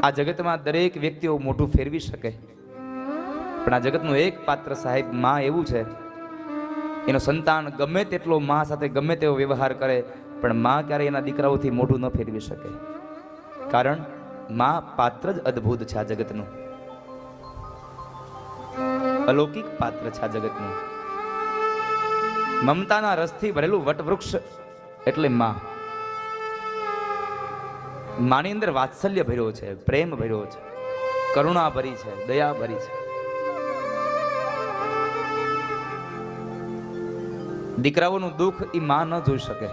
આ જગતમાં દરેક વ્યક્તિઓ મોઢું ફેરવી શકે, પણ આ જગતનું એક પાત્ર સાહેબ માં એવું છે, એનો સંતાન ગમે તેટલો માં સાથે ગમે તેવો વ્યવહાર કરે પણ માં ક્યારેય એના દીકરાઓથી મોઢું ન ફેરવી શકે, કારણ માં પાત્ર જ અદ્ભુત છે. આ જગતનું અલૌકિક પાત્ર છે. આ જગતનું મમતાના રસથી ભરેલું વટવૃક્ષ એટલે માં. માની અંદર વાત્સલ્ય ભર્યો છે, પ્રેમ ભર્યો છે, કરુણા ભરી છે, દયા ભરી છે. દીકરાઓનું દુઃખ એ માં ન જોઈ શકે.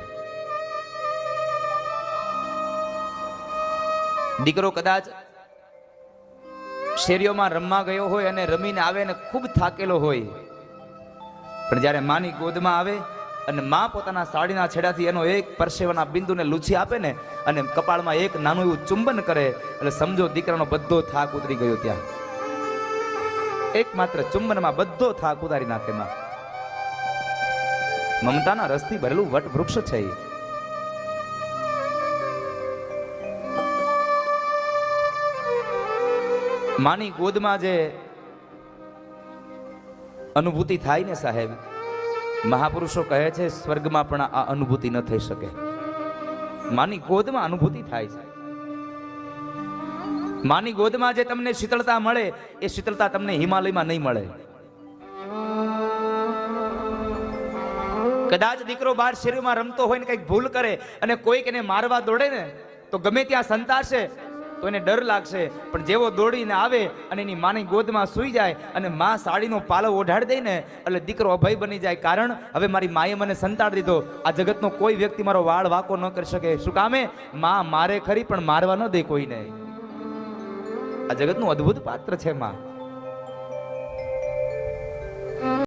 દીકરો કદાચ શેરીઓમાં રમવા ગયો હોય અને રમીને આવે ને ખૂબ થાકેલો હોય, પણ જ્યારે માની ગોદમાં આવે અને માં પોતાના સાડીના છેડાથી એનો એક પરસેવાના બિંદુને લૂછી આપે ને અને કપાળમાં એક નાનું એવું ચુંબન કરે એટલે સમજો દીકરાનો બધો થાક ઉતરી ગયો. ત્યાં એકમાત્ર ચુંબનમાં બધો થાક ઉતારી નાખે માં. મમતાના રસથી ભરેલું વટવૃક્ષ છે. માની ગોદમાં જે અનુભૂતિ થાય ને સાહેબ, મહાપુરુષો કહે છે સ્વર્ગમાં પણ આ અનુભૂતિ ન થઈ શકે. માની ગોદમાં અનુભૂતિ થાય છે. માની ગોદમાં જે તમને શીતળતા મળે એ શીતળતા તમને હિમાલયમાં નહીં મળે. કદાચ દીકરો બહાર શેરીમાં રમતો હોય ને કંઈક ભૂલ કરે અને કોઈક એને મારવા દોડે ને તો ગમે ત્યાં સંતાશે તો એને ડર લાગશે, પણ જેવો દોડીને આવે અને એની માની ગોદમાં સૂઈ જાય અને માં સાડીનો પાલવ ઓઢાડી દે ને એટલે દીકરો અભય બની જાય. કારણ હવે મારી માએ મને સંતાડી દીધો, આ જગતનો કોઈ વ્યક્તિ મારો વાળ વાકો ન કરી શકે. શું કામે? માં મારે ખરી પણ મારવા ન દે કોઈને. આ જગતનું અદ્ભુત પાત્ર છે માં.